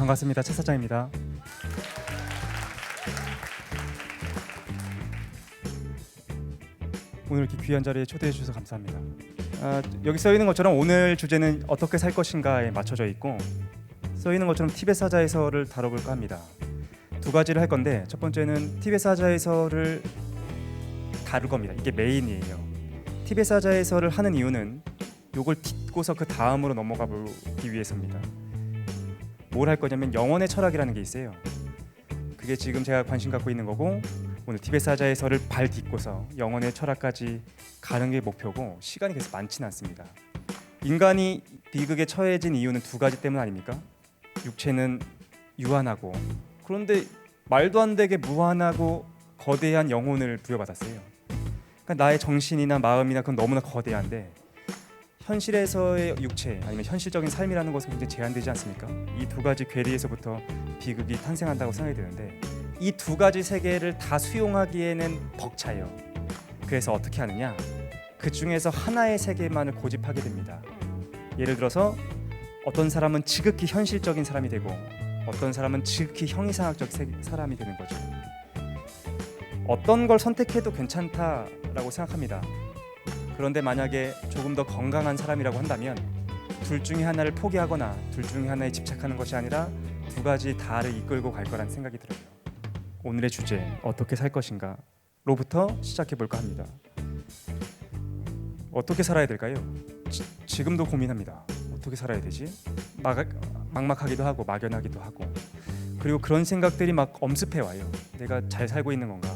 반갑습니다. 최 사장입니다. 오늘 이렇게 귀한 자리에 초대해 주셔서 감사합니다. 여기 써 있는 것처럼 오늘 주제는 어떻게 살 것인가에 맞춰져 있고, 써 있는 것처럼 티벳 사자에서를 다뤄볼까 합니다. 두 가지를 할 건데, 첫 번째는 티벳 사자에서를 다룰 겁니다. 이게 메인이에요. 티벳 사자에서를 하는 이유는 요걸 딛고서 그 다음으로 넘어가 보기 위해서입니다. 뭘 할 거냐면 영혼의 철학이라는 게 있어요. 그게 지금 제가 관심 갖고 있는 거고, 오늘 티벳 사자에서를 발 딛고서 영혼의 철학까지 가는 게 목표고, 시간이 계속 많지는 않습니다. 인간이 비극에 처해진 이유는 두 가지 때문 아닙니까? 육체는 유한하고, 그런데 말도 안 되게 무한하고 거대한 영혼을 부여받았어요. 그러니까 나의 정신이나 마음이나 그건 너무나 거대한데, 현실에서의 육체 아니면 현실적인 삶이라는 것은 굉장히 제한되지 않습니까? 이 두 가지 괴리에서부터 비극이 탄생한다고 생각이 드는데, 이 두 가지 세계를 다 수용하기에는 벅차요. 그래서 어떻게 하느냐? 그 중에서 하나의 세계만을 고집하게 됩니다. 예를 들어서 어떤 사람은 지극히 현실적인 사람이 되고, 어떤 사람은 지극히 형이상학적 사람이 되는 거죠. 어떤 걸 선택해도 괜찮다라고 생각합니다. 그런데 만약에 조금 더 건강한 사람이라고 한다면 둘 중에 하나를 포기하거나 둘 중에 하나에 집착하는 것이 아니라 두 가지 다를 이끌고 갈 거란 생각이 들어요. 오늘의 주제, 어떻게 살 것인가 로부터 시작해 볼까 합니다. 어떻게 살아야 될까요? 지금도 고민합니다. 어떻게 살아야 되지? 막막하기도 하고 막연하기도 하고, 그리고 그런 생각들이 막 엄습해 와요. 내가 잘 살고 있는 건가?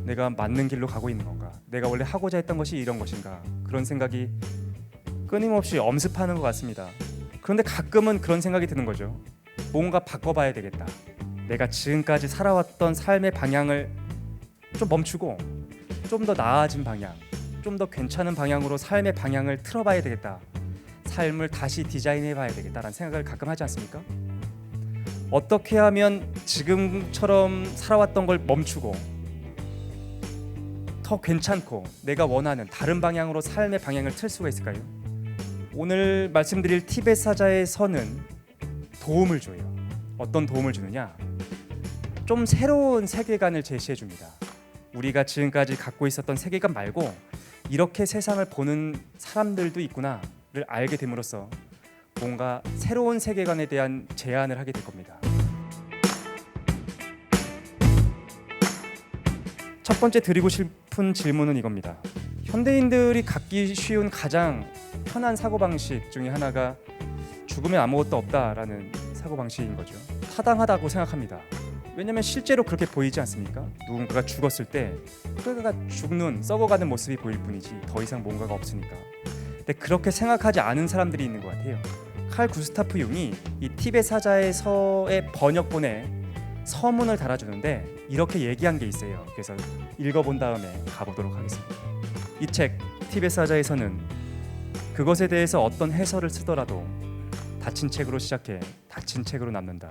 내가 맞는 길로 가고 있는 건가? 내가 원래 하고자 했던 것이 이런 것인가? 그런 생각이 끊임없이 엄습하는 것 같습니다. 그런데 가끔은 그런 생각이 드는 거죠. 뭔가 바꿔봐야 되겠다. 내가 지금까지 살아왔던 삶의 방향을 좀 멈추고 좀 더 나아진 방향, 좀 더 괜찮은 방향으로 삶의 방향을 틀어봐야 되겠다. 삶을 다시 디자인해봐야 되겠다라는 생각을 가끔 하지 않습니까? 어떻게 하면 지금처럼 살아왔던 걸 멈추고 더 괜찮고 내가 원하는 다른 방향으로 삶의 방향을 틀 수가 있을까요? 오늘 말씀드릴 티벳 사자의 선은 도움을 줘요. 어떤 도움을 주느냐? 좀 새로운 세계관을 제시해 줍니다. 우리가 지금까지 갖고 있었던 세계관 말고 이렇게 세상을 보는 사람들도 있구나를 알게 됨으로써 뭔가 새로운 세계관에 대한 제안을 하게 될 겁니다. 첫 번째 드리고 싶은 질문은 이겁니다. 현대인들이 갖기 쉬운 가장 편한 사고방식 중에 하나가 죽으면 아무것도 없다라는 사고방식인 거죠. 타당하다고 생각합니다. 왜냐하면 실제로 그렇게 보이지 않습니까? 누군가가 죽었을 때 그가 죽는, 썩어가는 모습이 보일 뿐이지 더 이상 뭔가가 없으니까. 근데 그렇게 생각하지 않은 사람들이 있는 것 같아요. 칼 구스타프 융이 이 티벳 사자의 서의 번역본에 서문을 달아주는데 이렇게 얘기한 게 있어요. 그래서 읽어본 다음에 가보도록 하겠습니다. 이 책 티벳 사자에서는 그것에 대해서 어떤 해설을 쓰더라도 닫힌 책으로 시작해 닫힌 책으로 남는다.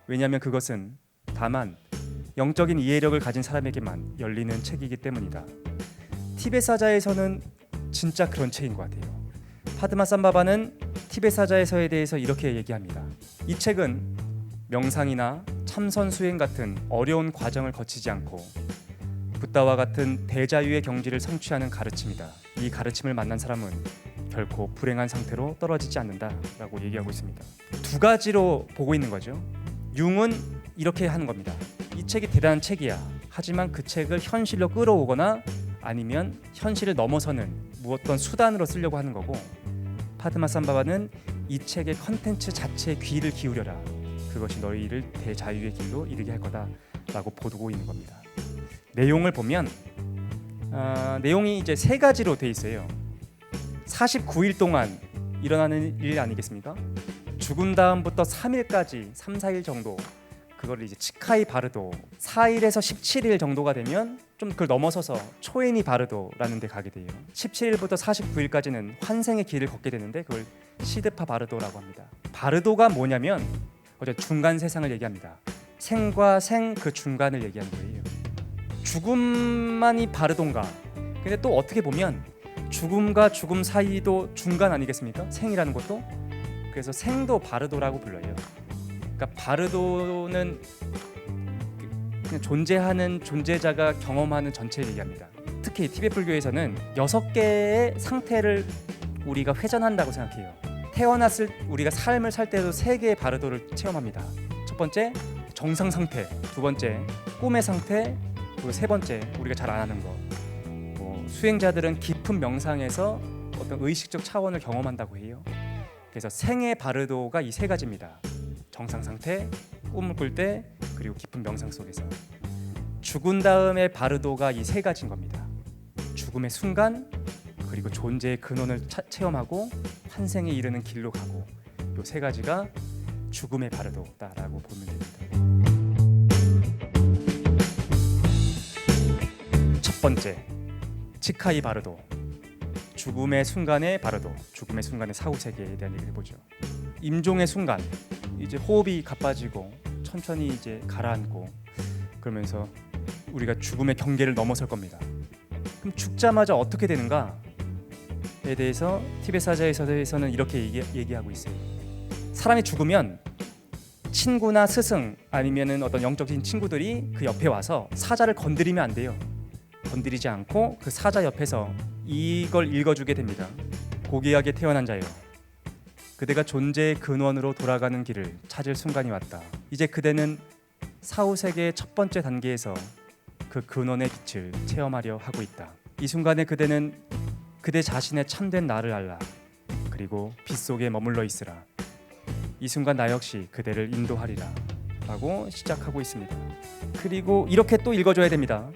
왜냐하면 그것은 다만 영적인 이해력을 가진 사람에게만 열리는 책이기 때문이다. 티벳 사자에서는 진짜 그런 책인 것 같아요. 파드마 삼바바는 티벳 사자에서에 대해서 이렇게 얘기합니다. 이 책은 명상이나 참선 수행 같은 어려운 과정을 거치지 않고 붓다와 같은 대자유의 경지를 성취하는 가르침이다. 이 가르침을 만난 사람은 결코 불행한 상태로 떨어지지 않는다라고 얘기하고 있습니다. 두 가지로 보고 있는 거죠. 융은 이렇게 하는 겁니다. 이 책이 대단한 책이야. 하지만 그 책을 현실로 끌어오거나 아니면 현실을 넘어서는 무엇던 수단으로 쓰려고 하는 거고, 파드마 삼바바는 이 책의 컨텐츠 자체에 귀를 기울여라. 그것이 너희를 대자유의 길로 이르게 할 거다라고 보고 있는 겁니다. 내용을 보면 내용이 이제 세 가지로 돼 있어요. 49일 동안 일어나는 일 아니겠습니까? 죽은 다음부터 3일까지 3, 4일 정도, 그걸 이제 치카이 바르도, 4일에서 17일 정도가 되면 좀 그걸 넘어서서 초에니 바르도라는 데 가게 돼요. 17일부터 49일까지는 환생의 길을 걷게 되는데 그걸 시드파 바르도라고 합니다. 바르도가 뭐냐면 어제 중간 세상을 얘기합니다. 생과 생 그 중간을 얘기하는 거예요. 죽음만이 바르도인가? 근데 또 어떻게 보면 죽음과 죽음 사이도 중간 아니겠습니까? 생이라는 것도. 그래서 생도 바르도라고 불러요. 그러니까 바르도는 그냥 존재하는 존재자가 경험하는 전체를 얘기합니다. 특히 티베트 불교에서는 6개의 상태를 우리가 회전한다고 생각해요. 태어났을 우리가 삶을 살 때도 3개의 바르도를 체험합니다. 첫 번째 정상 상태, 두 번째 꿈의 상태, 그리고 세 번째 우리가 잘 안 하는 거. 수행자들은 깊은 명상에서 어떤 의식적 차원을 경험한다고 해요. 그래서 생의 바르도가 이 3가지입니다. 정상 상태, 꿈을 꿀 때, 그리고 깊은 명상 속에서. 죽은 다음의 바르도가 이 3가지인 겁니다. 죽음의 순간, 그리고 존재의 근원을 체험하고 환생에 이르는 길로 가고, 이 3가지가 죽음의 바르도다라고 보면 됩니다. 첫 번째, 치카이 바르도, 죽음의 순간의 바르도, 죽음의 순간의 사후세계에 대한 얘기를 해보죠. 임종의 순간, 이제 호흡이 가빠지고 천천히 이제 가라앉고 그러면서 우리가 죽음의 경계를 넘어설 겁니다. 그럼 죽자마자 어떻게 되는가에 대해서 티베트 사자에서는 이렇게 얘기하고 있어요. 사람이 죽으면 친구나 스승 아니면은 어떤 영적인 친구들이 그 옆에 와서 사자를 건드리면 안 돼요. 건드리지 않고 그 사자 옆에서 이걸 읽어주게 됩니다. 고귀하게 태어난 자여, 그대가 존재의 근원으로 돌아가는 길을 찾을 순간이 왔다. 이제 그대는 사후세계의 첫 번째 단계에서 그 근원의 빛을 체험하려 하고 있다. 이 순간에 그대는 그대 자신의 참된 나를 알라. 그리고 빛 속에 머물러 있으라. 이 순간 나 역시 그대를 인도하리라 라고 시작하고 있습니다. 그리고 이렇게 또 읽어줘야 됩니다.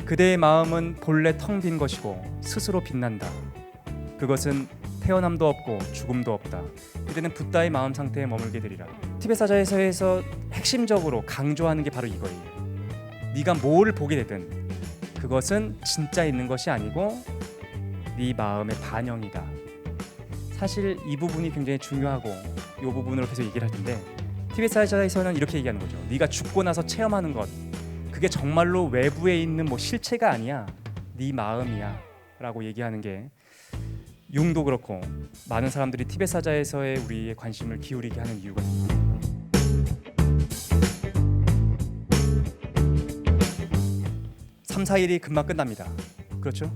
그대의 마음은 본래 텅 빈 것이고 스스로 빛난다. 그것은 태어남도 없고 죽음도 없다. 그대는 붓다의 마음 상태에 머물게 되리라. 티베트 사자에서 핵심적으로 강조하는 게 바로 이거예요. 네가 뭘 보게 되든 그것은 진짜 있는 것이 아니고 네 마음의 반영이다. 사실 이 부분이 굉장히 중요하고 이 부분으로 계속 얘기를 할 텐데, 티베트 사자에서는 이렇게 얘기하는 거죠. 네가 죽고 나서 체험하는 것, 그게 정말로 외부에 있는 실체가 아니야, 네 마음이야 라고 얘기하는 게 융도 그렇고 많은 사람들이 티베트 사자에서의 우리의 관심을 기울이게 하는 이유가 됩니다. 3-4일이 금방 끝납니다. 그렇죠?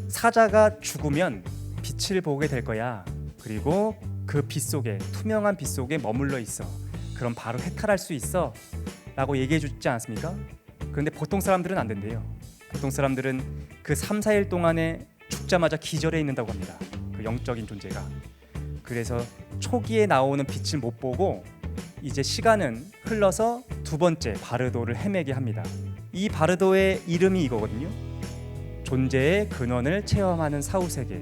사자가 죽으면 빛을 보게 될 거야. 그리고 그 빛 속에, 투명한 빛 속에 머물러 있어. 그럼 바로 해탈할 수 있어 라고 얘기해 주지 않습니까? 그런데 보통 사람들은 안 된대요. 보통 사람들은 그 3-4일 동안에 죽자마자 기절해 있는다고 합니다. 그 영적인 존재가. 그래서 초기에 나오는 빛을 못 보고 이제 시간은 흘러서 두 번째 바르도를 헤매게 합니다. 이 바르도의 이름이 이거거든요. 존재의 근원을 체험하는 사후세계.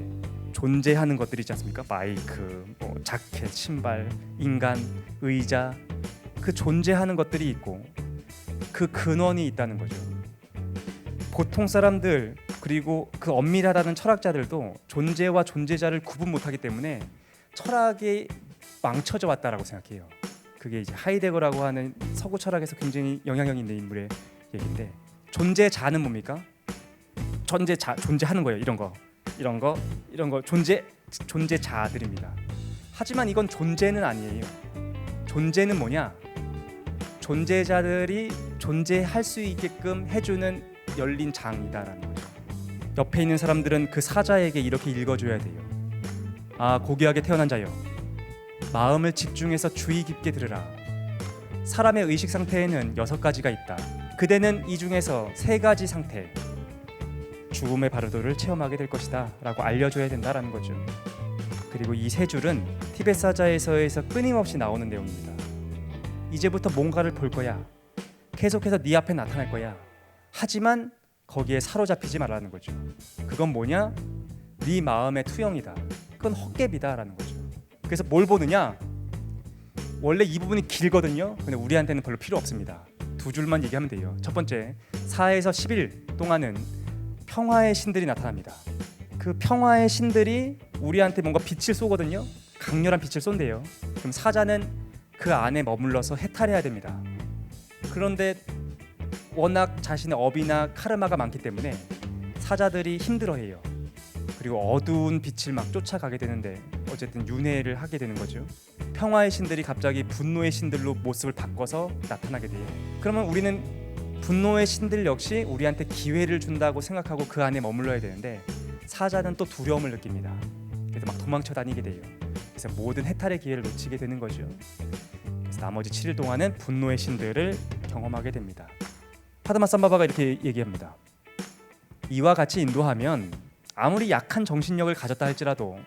존재하는 것들이 있지 않습니까? 마이크, 자켓, 신발, 인간, 의자, 그 존재하는 것들이 있고 그 근원이 있다는 거죠. 보통 사람들, 그리고 그 엄밀하다는 철학자들도 존재와 존재자를 구분 못하기 때문에 철학이 망쳐져 왔다라고 생각해요. 그게 이제 하이데거라고 하는 서구 철학에서 굉장히 영향력 있는 인물의 얘기인데, 존재자는 뭡니까? 존재하는 거예요. 이런 거 존재자들입니다. 하지만 이건 존재는 아니에요. 존재는 뭐냐? 존재자들이 존재할 수 있게끔 해주는 열린 장이다라는 거죠. 옆에 있는 사람들은 그 사자에게 이렇게 읽어줘야 돼요. 아, 고귀하게 태어난 자여, 마음을 집중해서 주의 깊게 들으라. 사람의 의식 상태에는 6가지가 있다. 그대는 이 중에서 3가지 상태, 죽음의 바르도를 체험하게 될 것이다 라고 알려줘야 된다라는 거죠. 그리고 이 3줄은 티베트 사자에서에서 끊임없이 나오는 내용입니다. 이제부터 뭔가를 볼 거야. 계속해서 네 앞에 나타날 거야. 하지만 거기에 사로잡히지 말라는 거죠. 그건 뭐냐? 네 마음의 투영이다. 그건 헛개비다라는 거죠. 그래서 뭘 보느냐? 원래 이 부분이 길거든요. 근데 우리한테는 별로 필요 없습니다. 2줄만 얘기하면 돼요. 첫 번째, 4에서 10일 동안은 평화의 신들이 나타납니다. 그 평화의 신들이 우리한테 뭔가 빛을 쏘거든요. 강렬한 빛을 쏜대요. 그럼 사자는 그 안에 머물러서 해탈해야 됩니다. 그런데 워낙 자신의 업이나 카르마가 많기 때문에 사자들이 힘들어해요. 그리고 어두운 빛을 막 쫓아가게 되는데 어쨌든 윤회를 하게 되는 거죠. 평화의 신들이 갑자기 분노의 신들로 모습을 바꿔서 나타나게 돼요. 그러면 우리는 분노의 신들 역시 우리한테 기회를 준다고 생각하고 그 안에 머물러야 되는데 사자는 또 두려움을 느낍니다. 그래서 막 도망쳐 다니게 돼요. 그래서 모든 해탈의 기회를 놓치게 되는 거죠. 그래서 나머지 7일 동안은 분노의 신들을 경험하게 됩니다. 파드마 삼바바가 이렇게 얘기합니다. 이와 같이 인도하면 아무리 약한 정신력을 가졌다 할지라도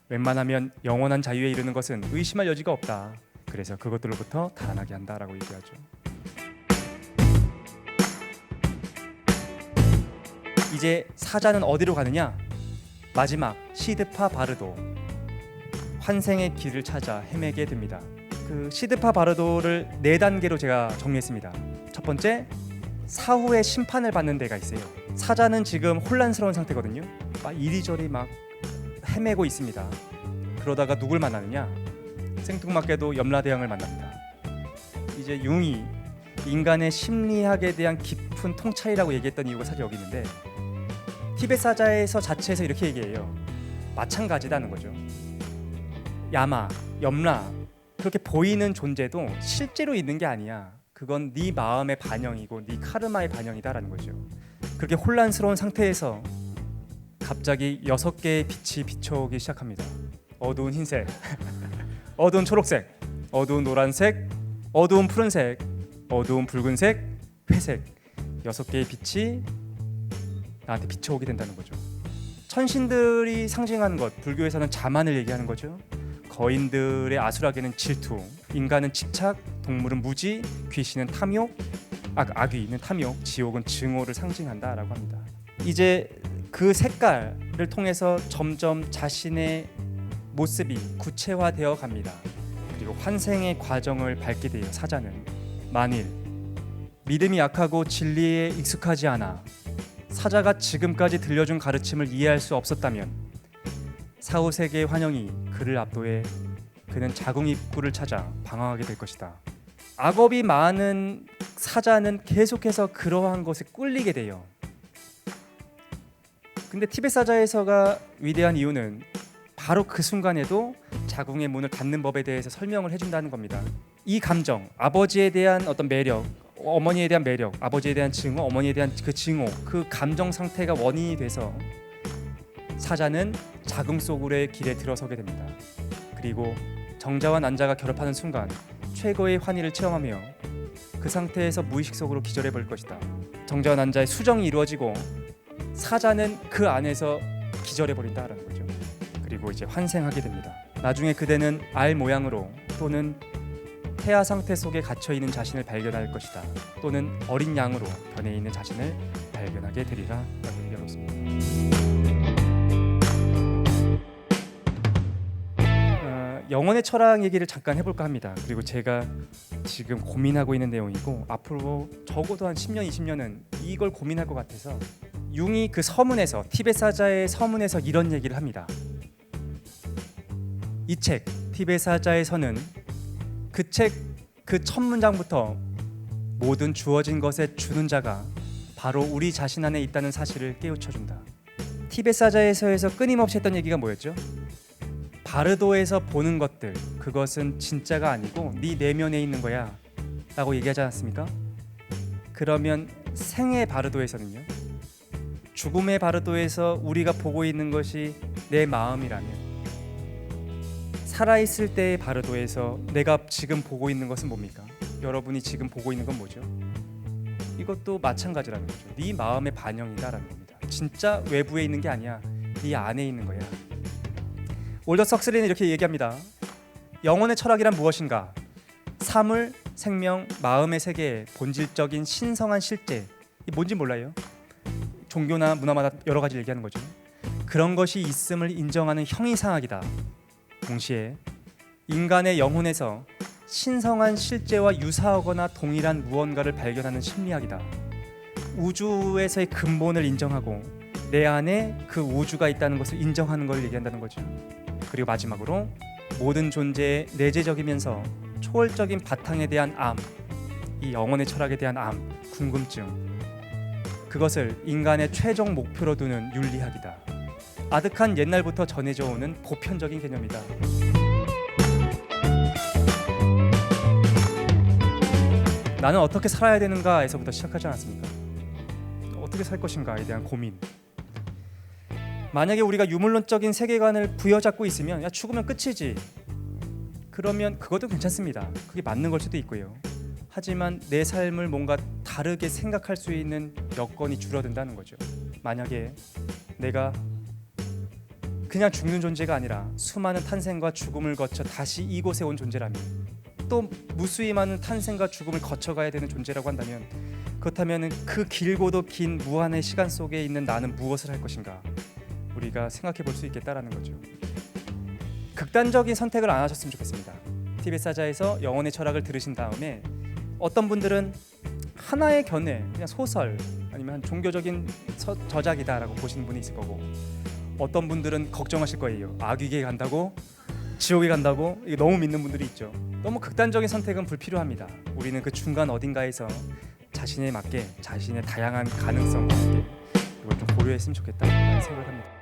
웬만하면 영원한 자유에 이르는 것은 의심할 여지가 없다. 그래서 그것들로부터 달아나게 한다라고 얘기하죠. 이제 사자는 어디로 가느냐? 마지막 시드파 바르도, 환생의 길을 찾아 헤매게 됩니다. 그 시드파 바르도를 4단계로 제가 정리했습니다. 첫 번째, 사후에 심판을 받는 데가 있어요. 사자는 지금 혼란스러운 상태거든요. 막 이리저리 막 헤매고 있습니다. 그러다가 누굴 만나느냐? 생뚱맞게도 염라대왕을 만납니다. 이제 융이 인간의 심리학에 대한 깊은 통찰이라고 얘기했던 이유가 사실 여기 있는데, 티벳 사자에서 자체에서 이렇게 얘기해요. 마찬가지다는 거죠. 야마, 염라, 그렇게 보이는 존재도 실제로 있는 게 아니야. 그건 네 마음의 반영이고 네 카르마의 반영이다라는 거죠. 그렇게 혼란스러운 상태에서 갑자기 6개의 빛이 비춰오기 시작합니다. 어두운 흰색, 어두운 초록색, 어두운 노란색, 어두운 푸른색, 어두운 붉은색, 회색, 6개의 빛이 나한테 비춰오게 된다는 거죠. 천신들이 상징하는 것, 불교에서는 자만을 얘기하는 거죠. 거인들의 아수라계는 질투, 인간은 집착, 동물은 무지, 귀신은 탐욕, 악귀는 탐욕, 지옥은 증오를 상징한다라고 합니다. 이제 그 색깔을 통해서 점점 자신의 모습이 구체화되어 갑니다. 그리고 환생의 과정을 밟게 돼요. 사자는 만일 믿음이 약하고 진리에 익숙하지 않아 사자가 지금까지 들려준 가르침을 이해할 수 없었다면 사후 세계의 환영이 그를 압도해 그는 자궁 입구를 찾아 방황하게 될 것이다. 악업이 많은 사자는 계속해서 그러한 것에 꿀리게 돼요. 근데 티벳 사자에서가 위대한 이유는 바로 그 순간에도 자궁의 문을 닫는 법에 대해서 설명을 해준다는 겁니다. 이 감정, 아버지에 대한 어떤 매력, 어머니에 대한 매력, 아버지에 대한 증오, 어머니에 대한 그 증오, 그 감정 상태가 원인이 돼서 사자는 자궁 속으로의 길에 들어서게 됩니다. 그리고 정자와 난자가 결합하는 순간 최고의 환희를 체험하며 그 상태에서 무의식 속으로 기절해버릴 것이다. 정자와 난자의 수정이 이루어지고 사자는 그 안에서 기절해버린다라는 거죠. 그리고 이제 환생하게 됩니다. 나중에 그대는 알 모양으로 또는 태아 상태 속에 갇혀있는 자신을 발견할 것이다. 또는 어린 양으로 변해 있는 자신을 발견하게 되리라 라고 얘기하고 있습니다. 영혼의 철학 얘기를 잠깐 해볼까 합니다. 그리고 제가 지금 고민하고 있는 내용이고 앞으로 적어도 한 10년, 20년은 이걸 고민할 것 같아서 융이 그 서문에서 티벳 사자의 서문에서 이런 얘기를 합니다. 이 책 티벳 사자의 서는 그 책 그 첫 문장부터 모든 주어진 것에 주는 자가 바로 우리 자신 안에 있다는 사실을 깨우쳐준다. 티벳 사자에서에서 끊임없이 했던 얘기가 뭐였죠? 바르도에서 보는 것들, 그것은 진짜가 아니고 네 내면에 있는 거야 라고 얘기하지 않았습니까? 그러면 생의 바르도에서는요? 죽음의 바르도에서 우리가 보고 있는 것이 내 마음이라면 살아있을 때의 바르도에서 내가 지금 보고 있는 것은 뭡니까? 여러분이 지금 보고 있는 건 뭐죠? 이것도 마찬가지라는 거죠. 네 마음의 반영이다라는 겁니다. 진짜 외부에 있는 게 아니야. 네 안에 있는 거야. 올더스 헉슬리는 이렇게 얘기합니다. 영혼의 철학이란 무엇인가? 사물, 생명, 마음의 세계의 본질적인 신성한 실제. 이 뭔지 몰라요? 종교나 문화마다 여러 가지 얘기하는 거죠. 그런 것이 있음을 인정하는 형이상학이다. 동시에 인간의 영혼에서 신성한 실제와 유사하거나 동일한 무언가를 발견하는 심리학이다. 우주에서의 근본을 인정하고 내 안에 그 우주가 있다는 것을 인정하는 걸 얘기한다는 거죠. 그리고 마지막으로 모든 존재의 내재적이면서 초월적인 바탕에 대한 암, 이 영혼의 철학에 대한 암, 궁금증, 그것을 인간의 최종 목표로 두는 윤리학이다. 아득한 옛날부터 전해져 오는 보편적인 개념이다. 나는 어떻게 살아야 되는가에서부터 시작하지 않았습니까? 어떻게 살 것인가에 대한 고민. 만약에 우리가 유물론적인 세계관을 부여잡고 있으면 야 죽으면 끝이지, 그러면 그것도 괜찮습니다. 그게 맞는 걸 수도 있고요. 하지만 내 삶을 뭔가 다르게 생각할 수 있는 여건이 줄어든다는 거죠. 만약에 내가 그냥 죽는 존재가 아니라 수많은 탄생과 죽음을 거쳐 다시 이곳에 온 존재라면, 또 무수히 많은 탄생과 죽음을 거쳐가야 되는 존재라고 한다면, 그렇다면 그 길고도 긴 무한의 시간 속에 있는 나는 무엇을 할 것인가, 우리가 생각해 볼 수 있겠다라는 거죠. 극단적인 선택을 안 하셨으면 좋겠습니다. TBS 사자에서 영혼의 철학을 들으신 다음에 어떤 분들은 하나의 견해, 그냥 소설 아니면 종교적인 저작이다라고 보시는 분이 있을 거고, 어떤 분들은 걱정하실 거예요. 악귀에 간다고, 지옥에 간다고, 이게 너무 믿는 분들이 있죠. 너무 극단적인 선택은 불필요합니다. 우리는 그 중간 어딘가에서 자신에 맞게 자신의 다양한 가능성과 함께 이걸 좀 고려했으면 좋겠다는 생각을 합니다.